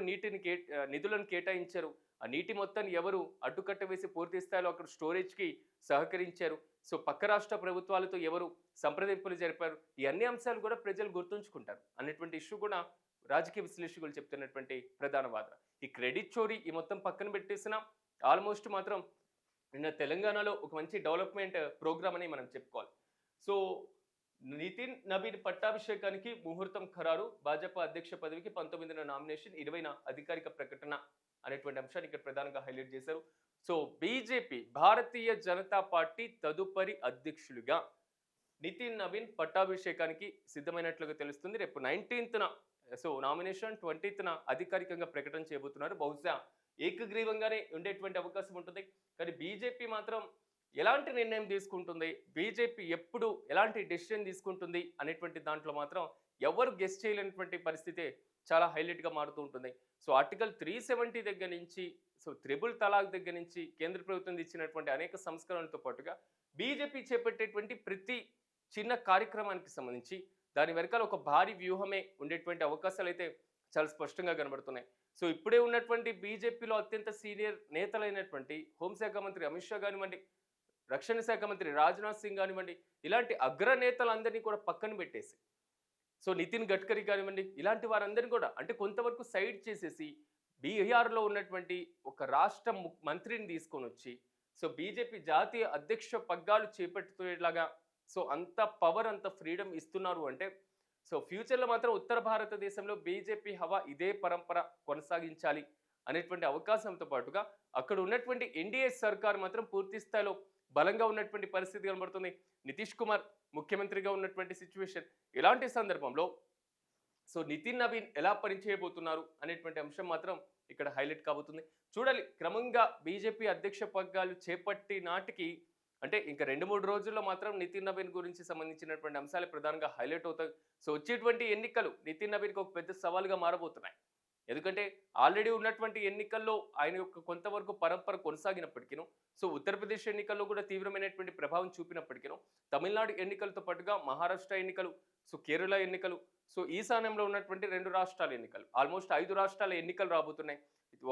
నిధులను కేటాయించారు, ఆ నీటి మొత్తాన్ని ఎవరు అడ్డుకట్ట వేసి పూర్తి స్థాయిలో అక్కడ స్టోరేజ్కి సహకరించారు, సో పక్క రాష్ట్ర ప్రభుత్వాలతో ఎవరు సంప్రదింపులు జరిపారు, ఈ అన్ని అంశాలు కూడా ప్రజలు గుర్తుంచుకుంటారు అన్నటువంటి ఇష్యూ కూడా రాజకీయ విశ్లేషకులు చెప్తున్నటువంటి ప్రధాన వాదన. ఈ క్రెడిట్ చోరీ ఈ మొత్తం పక్కన పెట్టేసిన ఆల్మోస్ట్ మాత్రం నిన్న తెలంగాణలో ఒక మంచి డెవలప్మెంట్ ప్రోగ్రామ్ అని మనం చెప్పుకోవాలి. సో నితిన్ నబీన్ పట్టాభిషేకానికి ముహూర్తం ఖరారు, భాజపా అధ్యక్ష పదవికి 19న నామినేషన్, 20న అధికారిక ప్రకటన అనేటువంటి అంశాన్ని ఇక్కడ ప్రధానంగా హైలైట్ చేశారు. So BJP Bharatiya Janata party తదుపరి అధ్యక్షులుగా నితిన్ నవీన్ పట్టాభిషేకానికి సిద్ధమైనట్లుగా తెలుస్తుంది. రేపు 19న సో నామినేషన్, 20న అధికారికంగా ప్రకటన చేయబోతున్నారు. బహుశా ఏకగ్రీవంగానే ఉండేటువంటి అవకాశం ఉంటుంది. కానీ బీజేపీ మాత్రం ఎలాంటి నిర్ణయం తీసుకుంటుంది, బీజేపీ ఎప్పుడు ఎలాంటి డెసిషన్ తీసుకుంటుంది అనేటువంటి దాంట్లో మాత్రం ఎవరు గెస్ చేయలేనటువంటి పరిస్థితే చాలా హైలైట్గా మారుతూ ఉంటుంది. సో ఆర్టికల్ 370 దగ్గర నుంచి, సో త్రిబుల్ తలాక్ దగ్గర నుంచి కేంద్ర ప్రభుత్వం ఇచ్చినటువంటి అనేక సంస్కరణలతో పాటుగా బీజేపీ చేపట్టేటువంటి ప్రతి చిన్న కార్యక్రమానికి సంబంధించి దాని వెనకాల ఒక భారీ వ్యూహమే ఉండేటువంటి అవకాశాలు అయితే చాలా స్పష్టంగా కనబడుతున్నాయి. సో ఇప్పుడే ఉన్నటువంటి బీజేపీలో అత్యంత సీనియర్ నేతలైనటువంటి హోంశాఖ మంత్రి అమిత్ షా కానివ్వండి, రక్షణ శాఖ మంత్రి రాజ్నాథ్ సింగ్ కానివ్వండి, ఇలాంటి అగ్రనేతలందరినీ కూడా పక్కన పెట్టేసి, సో నితిన్ గడ్కరీ కానివ్వండి, ఇలాంటి వారందరినీ కూడా అంటే కొంతవరకు సైడ్ చేసేసి బీహార్లో ఉన్నటువంటి ఒక రాష్ట్ర మంత్రిని తీసుకొని వచ్చి, సో బీజేపీ జాతీయ అధ్యక్ష పగ్గాలు చేపట్టుకునేలాగా సో అంత పవర్, అంత ఫ్రీడమ్ ఇస్తున్నారు అంటే, సో ఫ్యూచర్లో మాత్రం ఉత్తర భారతదేశంలో బీజేపీ హవా ఇదే పరంపర కొనసాగించాలి అనేటువంటి అవకాశంతో పాటుగా అక్కడ ఉన్నటువంటి ఎన్డీఏ సర్కార్ మాత్రం పూర్తి స్థాయిలో బలంగా ఉన్నటువంటి పరిస్థితి కనబడుతుంది. నితీష్ కుమార్ ముఖ్యమంత్రిగా ఉన్నటువంటి సిచ్యువేషన్. ఇలాంటి సందర్భంలో సో నితిన్ నవీన్ ఎలా పనిచేయబోతున్నారు అనేటువంటి అంశం మాత్రం ఇక్కడ హైలైట్ కాబోతుంది. చూడాలి, క్రమంగా బీజేపీ అధ్యక్ష పగ్గాలు చేపట్టి నాటికి అంటే ఇంకా 2-3 రోజుల్లో మాత్రం నితిన్ నవీన్ గురించి సంబంధించినటువంటి అంశాలు ప్రధానంగా హైలైట్ అవుతాయి. సో వచ్చేటువంటి ఎన్నికలు నితిన్ నవీన్కి ఒక పెద్ద సవాల్గా మారబోతున్నాయి. ఎందుకంటే ఆల్రెడీ ఉన్నటువంటి ఎన్నికల్లో ఆయన యొక్క కొంతవరకు పరంపర కొనసాగినప్పటికీ, సో ఉత్తరప్రదేశ్ ఎన్నికల్లో కూడా తీవ్రమైనటువంటి ప్రభావం చూపినప్పటికీ, తమిళనాడు ఎన్నికలతో పాటుగా మహారాష్ట్ర ఎన్నికలు, సో కేరళ ఎన్నికలు, సో ఈశాన్యంలో ఉన్నటువంటి 2 రాష్ట్రాల ఎన్నికలు, ఆల్మోస్ట్ 5 రాష్ట్రాల ఎన్నికలు రాబోతున్నాయి.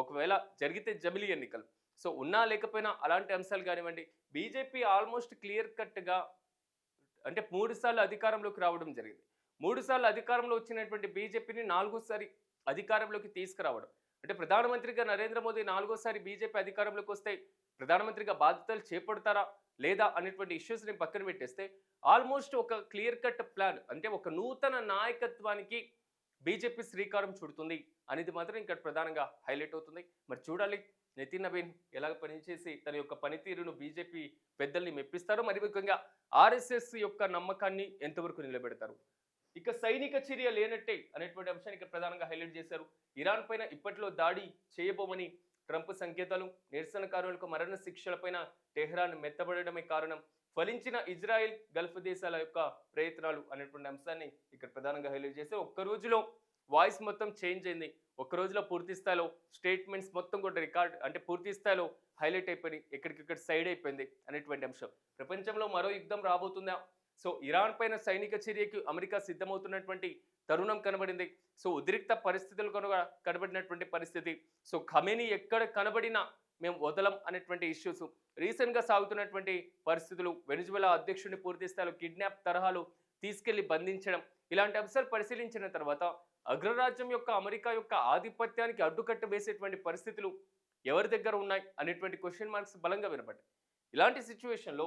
ఒకవేళ జరిగితే జమిలీ ఎన్నికలు. సో ఉన్నా లేకపోయినా అలాంటి అంశాలు కానివ్వండి, బీజేపీ ఆల్మోస్ట్ క్లియర్ కట్గా అంటే 3 సార్లు అధికారంలోకి రావడం జరిగింది. 3 సార్లు అధికారంలో వచ్చినటువంటి బీజేపీని 4సారి అధికారంలోకి తీసుకురావడం అంటే ప్రధానమంత్రిగా నరేంద్ర మోదీ 4సారి బీజేపీ అధికారంలోకి వస్తే ప్రధానమంత్రిగా బాధ్యతలు చేపడతారా లేదా అనేటువంటి ఇష్యూస్ని పక్కన పెట్టేస్తే ఆల్మోస్ట్ ఒక క్లియర్ కట్ ప్లాన్ అంటే ఒక నూతన నాయకత్వానికి బీజేపీ శ్రీకారం చుడుతుంది అనేది మాత్రం ఇక్కడ ప్రధానంగా హైలైట్ అవుతుంది. మరి చూడాలి నితిన్ నవీన్ ఎలాగ పనిచేసి తన యొక్క పనితీరును బీజేపీ పెద్దల్ని మెప్పిస్తారు, మరి ముఖ్యంగా ఆర్ఎస్ఎస్ యొక్క నమ్మకాన్ని ఎంతవరకు నిలబెడతారు. ఇక సైనిక చర్య లేనట్టే అనేటువంటి అంశాన్ని ఇక్కడ ప్రధానంగా హైలైట్ చేశారు. ఇరాన్ పైన ఇప్పట్లో దాడి చేయబోమని ట్రంప్ సంకేతాలు, నిరసనకారులకు మరణ శిక్షలపైన టెహ్రాన్ మెత్తబడమే కారణం, ఫలించిన ఇజ్రాయెల్ గల్ఫ్ దేశాల యొక్క ప్రయత్నాలు అనేటువంటి అంశాన్ని ఇక్కడ ప్రధానంగా హైలైట్ చేశారు. ఒక్క రోజులో వాయిస్ మొత్తం చేంజ్ అయింది. ఒక్క రోజులో పూర్తి స్థాయిలో స్టేట్మెంట్స్ మొత్తం కూడా రికార్డ్ అంటే పూర్తి స్థాయిలో హైలైట్ అయిపోయి ఎక్కడికక్కడ సైడ్ అయిపోయింది అనేటువంటి అంశం. ప్రపంచంలో మరో యుద్ధం రాబోతుందా, సో ఇరాన్ పైన సైనిక చర్యకి అమెరికా సిద్ధమవుతున్నటువంటి తరుణం కనబడింది. సో ఉద్రిక్త పరిస్థితులు కనబడినటువంటి పరిస్థితి. సో ఖమేనీ ఎక్కడ కనబడినా మేము వదలం అనేటువంటి ఇష్యూస్, రీసెంట్గా సాగుతున్నటువంటి పరిస్థితులు, వెనిజువెలా అధ్యక్షుడిని పూర్తి స్థాయిలో కిడ్నాప్ తరహాలు తీసుకెళ్లి బంధించడం, ఇలాంటి అంశాలు పరిశీలించిన తర్వాత అగ్రరాజ్యం యొక్క అమెరికా యొక్క ఆధిపత్యానికి అడ్డుకట్ట వేసేటువంటి పరిస్థితులు ఎవరి దగ్గర ఉన్నాయి అనేటువంటి క్వశ్చన్ మార్క్స్ బలంగా వినపడ్డాయి. ఇలాంటి సిచ్యువేషన్లో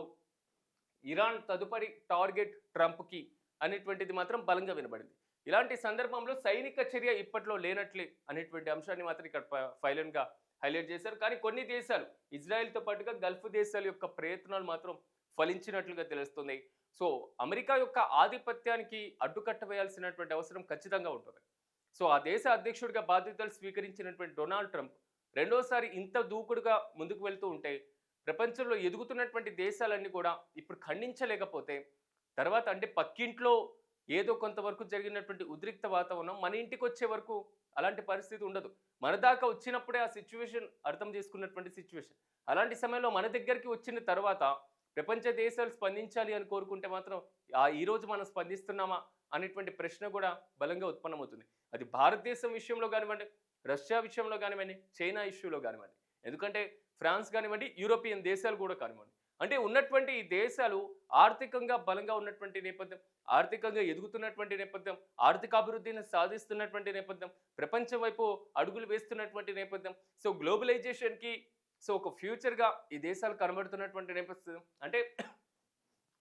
ఇరాన్ తదుపరి టార్గెట్ ట్రంప్కి అనేటువంటిది మాత్రం బలంగా వినబడింది. ఇలాంటి సందర్భంలో సైనిక చర్య ఇప్పట్లో లేనట్లే అనేటువంటి అంశాన్ని మాత్రం ఇక్కడ ఫైలెంట్గా హైలైట్ చేశారు. కానీ కొన్ని దేశాలు ఇజ్రాయెల్తో పాటుగా గల్ఫ్ దేశాల యొక్క ప్రయత్నాలు మాత్రం ఫలించినట్లుగా తెలుస్తుంది. సో అమెరికా యొక్క ఆధిపత్యానికి అడ్డుకట్ట వేయాల్సినటువంటి అవసరం ఖచ్చితంగా ఉంటుంది. సో ఆ దేశ అధ్యక్షుడిగా బాధ్యతలు స్వీకరించినటువంటి డొనాల్డ్ ట్రంప్ రెండోసారి ఇంత దూకుడుగా ముందుకు వెళ్తూ ఉంటే ప్రపంచంలో ఎదుగుతున్నటువంటి దేశాలన్నీ కూడా ఇప్పుడు ఖండించలేకపోతే తర్వాత అంటే పక్కింట్లో ఏదో కొంతవరకు జరిగినటువంటి ఉద్రిక్త వాతావరణం మన ఇంటికి వచ్చే వరకు అలాంటి పరిస్థితి ఉండదు. మన దాకా వచ్చినప్పుడే ఆ సిచ్యువేషన్ అర్థం చేసుకున్నటువంటి సిచ్యువేషన్. అలాంటి సమయంలో మన దగ్గరికి వచ్చిన తర్వాత ప్రపంచ దేశాలు స్పందించాలి అని కోరుకుంటే మాత్రం ఈరోజు మనం స్పందిస్తున్నామా అనేటువంటి ప్రశ్న కూడా బలంగా ఉత్పన్నమవుతుంది. అది భారతదేశం విషయంలో కానివ్వండి, రష్యా విషయంలో కానివ్వండి, చైనా ఇష్యూలో కానివ్వండి, ఎందుకంటే ఫ్రాన్స్ కానివ్వండి, యూరోపియన్ దేశాలు కూడా కానివ్వండి, అంటే ఉన్నటువంటి ఈ దేశాలు ఆర్థికంగా బలంగా ఉన్నటువంటి నేపథ్యం, ఆర్థికంగా ఎదుగుతున్నటువంటి నేపథ్యం, ఆర్థికాభివృద్ధిని సాధిస్తున్నటువంటి నేపథ్యం, ప్రపంచం వైపు అడుగులు వేస్తున్నటువంటి నేపథ్యం. సో గ్లోబలైజేషన్కి సో ఒక ఫ్యూచర్గా ఈ దేశాలు కనబడుతున్నటువంటి నేపథ్యం. అంటే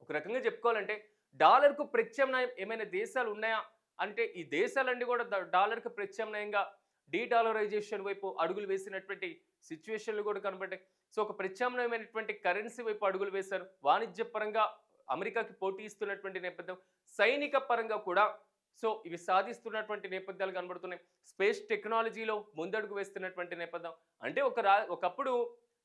ఒక రకంగా చెప్పుకోవాలంటే డాలర్కు ప్రత్యామ్నాయం ఏమైనా దేశాలు ఉన్నాయా అంటే ఈ దేశాలన్నీ కూడా డాలర్కు ప్రత్యామ్నాయంగా డీడాలరైజేషన్ వైపు అడుగులు వేసినటువంటి సిచ్యువేషన్లు కూడా కనబడ్డాయి. సో ఒక ప్రత్యామ్నాయమైనటువంటి కరెన్సీ వైపు అడుగులు వేశారు. వాణిజ్య పరంగా అమెరికాకి పోటీ ఇస్తున్నటువంటి నేపథ్యం, సైనిక పరంగా కూడా సో ఇవి సాధిస్తున్నటువంటి నేపథ్యాలు కనబడుతున్నాయి. స్పేస్ టెక్నాలజీలో ముందడుగు వేస్తున్నటువంటి నేపథ్యం. అంటే ఒకప్పుడు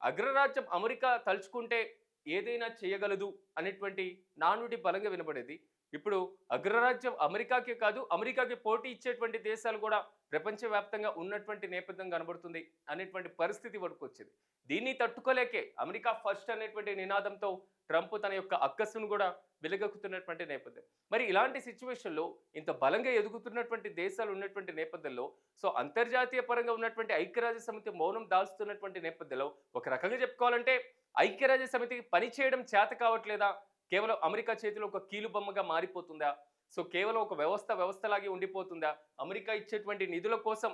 అగ్రరాజ్యం అమెరికా తలుచుకుంటే ఏదైనా చేయగలదు అనేటువంటి నానుడి బలంగా వినబడేది. ఇప్పుడు అగ్రరాజ్యం అమెరికాకే కాదు, అమెరికాకి పోటీ ఇచ్చేటువంటి దేశాలు కూడా ప్రపంచవ్యాప్తంగా ఉన్నటువంటి నేపథ్యం కనబడుతుంది అనేటువంటి పరిస్థితి వరకు వచ్చింది. దీన్ని తట్టుకోలేకే అమెరికా ఫస్ట్ అనేటువంటి నినాదంతో ట్రంప్ తన యొక్క అక్కస్సును కూడా వెలుగక్కుతున్నటువంటి నేపథ్యం. మరి ఇలాంటి సిచ్యువేషన్‌లో ఇంత బలంగా ఎదుగుతున్నటువంటి దేశాలు ఉన్నటువంటి నేపథ్యంలో అంతర్జాతీయ పరంగా ఉన్నటువంటి ఐక్యరాజ్య సమితి మౌనం దాల్చుతున్నటువంటి నేపథ్యంలో ఒక రకంగా చెప్పుకోవాలంటే ఐక్యరాజ్య సమితికి పని చేయడం చేత కావట్లేదా? కేవలం అమెరికా చేతిలో ఒక కీలుబొమ్మగా మారిపోతుందా? కేవలం ఒక వ్యవస్థలాగే ఉండిపోతుందా? అమెరికా ఇచ్చేటువంటి నిధుల కోసం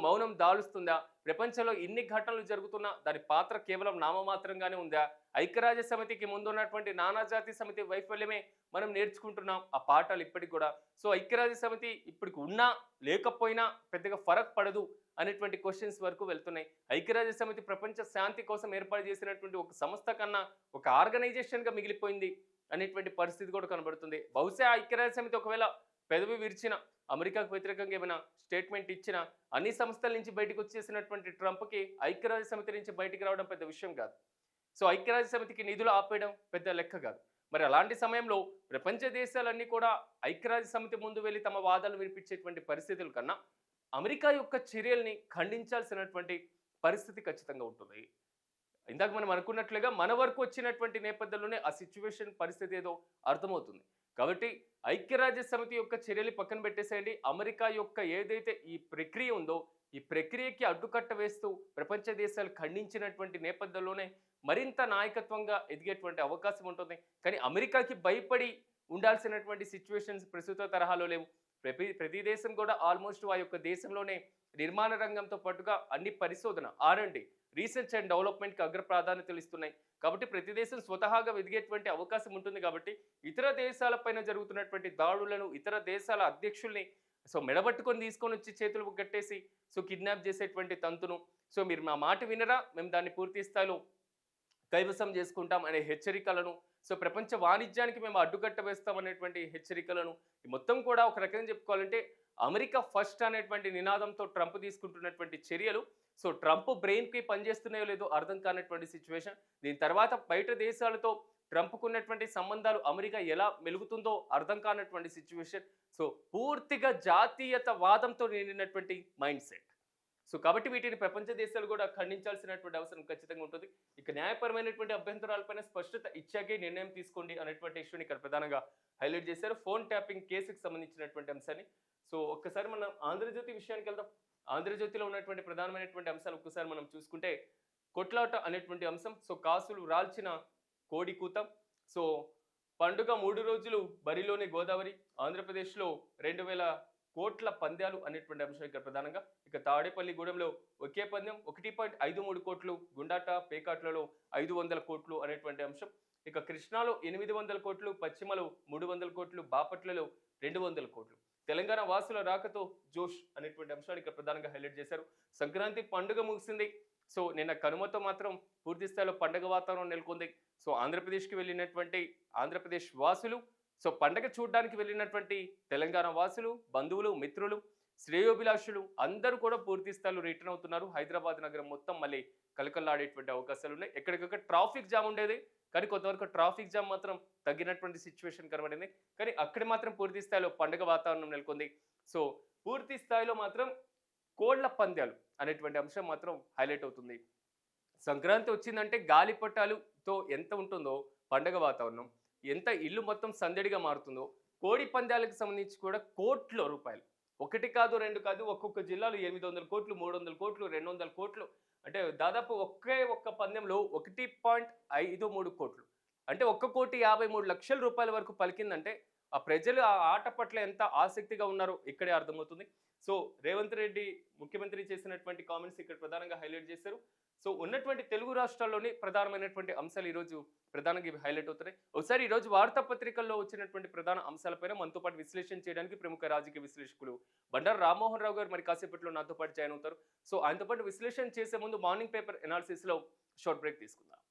మౌనం దాలుస్తుందా? ప్రపంచంలో ఇన్ని ఘటనలు జరుగుతున్నా దాని పాత్ర కేవలం నామమాత్రంగానే ఉందా? ఐక్యరాజ్య సమితికి ముందున్నటువంటి నానాజాతి సమితి వైఫల్యమే మనం నేర్చుకుంటున్నాం ఆ పాఠాలు ఇప్పటికి కూడా. ఐక్యరాజ్య సమితి ఇప్పటికి ఉన్నా లేకపోయినా పెద్దగా ఫరక్ పడదు అనేటువంటి క్వశ్చన్స్ వరకు వెళ్తున్నాయి. ఐక్యరాజ్య సమితి ప్రపంచ శాంతి కోసం ఏర్పాటు చేసినటువంటి ఒక సంస్థ కన్నా ఒక ఆర్గనైజేషన్‌గా మిగిలిపోయింది అనేటువంటి పరిస్థితి కూడా కనబడుతుంది. బహుశా ఐక్యరాజ్య సమితి ఒకవేళ పెదవి విరిచిన అమెరికాకు వ్యతిరేకంగా ఏమైనా స్టేట్మెంట్ ఇచ్చిన అన్ని సంస్థల నుంచి బయటకు వచ్చేసినటువంటి ట్రంప్‌కి ఐక్యరాజ్య సమితి నుంచి బయటికి రావడం పెద్ద విషయం కాదు. ఐక్యరాజ్య సమితికి నిధులు ఆపేయడం పెద్ద లెక్క కాదు. మరి అలాంటి సమయంలో ప్రపంచ దేశాలన్నీ కూడా ఐక్యరాజ్య సమితి ముందు వెళ్ళి తమ వాదనలు వినిపించేటువంటి పరిస్థితుల కన్నా అమెరికా యొక్క చర్యల్ని ఖండించాల్సినటువంటి పరిస్థితి ఖచ్చితంగా ఉంటుంది. ఇందాక మనం అనుకున్నట్లుగా మన వరకు వచ్చినటువంటి నేపథ్యంలోనే ఆ సిచ్యువేషన్ పరిస్థితి ఏదో అర్థమవుతుంది. కాబట్టి ఐక్యరాజ్య సమితి యొక్క చర్యలు పక్కన పెట్టేసేయండి. అమెరికా యొక్క ఏదైతే ఈ ప్రక్రియ ఉందో ఈ ప్రక్రియకి అడ్డుకట్ట వేస్తూ ప్రపంచ దేశాలు ఖండించినటువంటి నేపథ్యంలోనే మరింత నాయకత్వంగా ఎదిగేటువంటి అవకాశం ఉంటుంది. కానీ అమెరికాకి భయపడి ఉండాల్సినటువంటి సిచ్యువేషన్స్ ప్రస్తుత తరహాలో లేవు. ప్రతి దేశం కూడా ఆల్మోస్ట్ ఆ యొక్క దేశంలోనే నిర్మాణ రంగంతో పాటుగా అన్ని పరిశోధన R&D రీసెర్చ్ అండ్ డెవలప్మెంట్కి అగ్ర ప్రాధాన్యతలు ఇస్తున్నాయి. కాబట్టి ప్రతి దేశం స్వతహాగా ఎదిగేటువంటి అవకాశం ఉంటుంది. కాబట్టి ఇతర దేశాలపైన జరుగుతున్నటువంటి దాడులను ఇతర దేశాల అధ్యక్షుల్ని మెడబట్టుకొని తీసుకొని వచ్చి చేతులు కట్టేసి కిడ్నాప్ చేసేటువంటి తంతును మీరు మా మాట వినరా మేము దాన్ని పూర్తి స్థాయిలో కైవసం చేసుకుంటాం అనే హెచ్చరికలను ప్రపంచ వాణిజ్యానికి మేము అడ్డుకట్ట వేస్తాం అనేటువంటి హెచ్చరికలను మొత్తం కూడా ఒక రకంగా చెప్పుకోవాలంటే అమెరికా ఫస్ట్ అనేటువంటి నినాదంతో ట్రంప్ తీసుకుంటున్నటువంటి చర్యలు ట్రంప్ బ్రెయిన్కి పనిచేస్తున్నాయో లేదో అర్థం కానటువంటి సిచ్యువేషన్. దీని తర్వాత బయట దేశాలతో ట్రంప్కు ఉన్నటువంటి సంబంధాలు అమెరికా ఎలా మెలుగుతుందో అర్థం కానటువంటి సిచ్యువేషన్. పూర్తిగా జాతీయత వాదంతో నిండినటువంటి మైండ్ సెట్. కాబట్టి వీటిని ప్రపంచ దేశాలు కూడా ఖండించాల్సినటువంటి అవసరం ఖచ్చితంగా ఉంటుంది. ఇక న్యాయపరమైనటువంటి అభ్యంతరాలపైన స్పష్టత ఇచ్చాకే నిర్ణయం తీసుకోండి అనేటువంటి ఇష్యూని ఇక్కడ ప్రధానంగా హైలైట్ చేశారు. ఫోన్ ట్యాపింగ్ కేసుకు సంబంధించినటువంటి అంశాన్ని. ఒక్కసారి మనం ఆంధ్రజ్యోతి విషయానికి వెళ్దాం. ఆంధ్రజ్యోతిలో ఉన్నటువంటి ప్రధానమైనటువంటి అంశాలు ఒక్కసారి మనం చూసుకుంటే కొట్లాట అనేటువంటి అంశం. కాసులు రాల్చిన కోడి కూత. పండుగ 3 రోజులు బరిలోనే గోదావరి. ఆంధ్రప్రదేశ్లో 2000 కోట్ల పంద్యాలు అనేటువంటి అంశం ఇక్కడ ప్రధానంగా. ఇక తాడేపల్లిగూడెంలో ఒకే పందెం 1.53 కోట్లు, గుండాట పేకాట్లలో 500 కోట్లు అనేటువంటి అంశం. ఇక కృష్ణాలో 800 కోట్లు, పశ్చిమలో 300 కోట్లు, బాపట్లలో 200 కోట్లు. తెలంగాణ వాసుల రాకతో జోష్ అనేటువంటి అంశాన్ని ఇక్కడ ప్రధానంగా హైలైట్ చేశారు. సంక్రాంతి పండుగ ముగిసింది. నిన్న కనుమతో మాత్రం పూర్తి స్థాయిలో పండుగ వాతావరణం నెలకొంది. ఆంధ్రప్రదేశ్కి వెళ్ళినటువంటి ఆంధ్రప్రదేశ్ వాసులు పండగ చూడడానికి వెళ్ళినటువంటి తెలంగాణ వాసులు, బంధువులు, మిత్రులు, శ్రేయోభిలాషులు అందరూ కూడా పూర్తి స్థాయిలో రిటర్న్ అవుతున్నారు. హైదరాబాద్ నగరం మొత్తం మళ్ళీ కలకల్లాడేటువంటి అవకాశాలు ఉన్నాయి. ఎక్కడికక్కడ ట్రాఫిక్ జామ్ ఉండేది, కానీ కొంతవరకు ట్రాఫిక్ జామ్ మాత్రం తగ్గినటువంటి సిచ్యువేషన్ కనబడింది. కానీ అక్కడ మాత్రం పూర్తి స్థాయిలో పండుగ వాతావరణం నెలకొంది. పూర్తి స్థాయిలో మాత్రం కోళ్ల పంద్యాలు అనేటువంటి అంశం మాత్రం హైలైట్ అవుతుంది. సంక్రాంతి వచ్చిందంటే గాలిపటాలతో ఎంత ఉంటుందో పండుగ వాతావరణం, ఎంత ఇల్లు మొత్తం సందడిగా మారుతుందో కోడి పందాలకు సంబంధించి కూడా కోట్ల రూపాయలు, 1 కాదు 2 కాదు, ఒక్కొక్క జిల్లాలో 800 కోట్లు, 300 కోట్లు, 200 కోట్లు, అంటే దాదాపు ఒక్క పందెంలో 1.53 కోట్లు, అంటే 1,53,00,000 రూపాయల వరకు పలికిందంటే ఆ ప్రజలు ఆ ఆట పట్ల ఎంత ఆసక్తిగా ఉన్నారో ఇక్కడే అర్థమవుతుంది. రేవంత్ రెడ్డి ముఖ్యమంత్రి చేసినటువంటి కామెంట్స్ ఇక్కడ ప్రధానంగా హైలైట్ చేశారు. ఉన్నటువంటి తెలుగు రాష్ట్రాల్లోని ప్రధానమైనటువంటి అంశాలు ఈరోజు ప్రధానంగా హైలైట్ అవుతున్నాయి. ఒకసారి ఈరోజు వార్తాపత్రికల్లో వచ్చినటువంటి ప్రధాన అంశాలపైన మనతో పాటు విశ్లేషణ చేయడానికి ప్రముఖ రాజకీయ విశ్లేషకులు బండారు రామ్మోహన్ రావు గారు మరి కాసేపట్లో నాతో పాటు జాయిన్ అవుతారు. ఆయనతో పాటు విశ్లేషణ చేసే ముందు మార్నింగ్ పేపర్ ఎనాలిసిస్లో షార్ట్ బ్రేక్ తీసుకుందాం.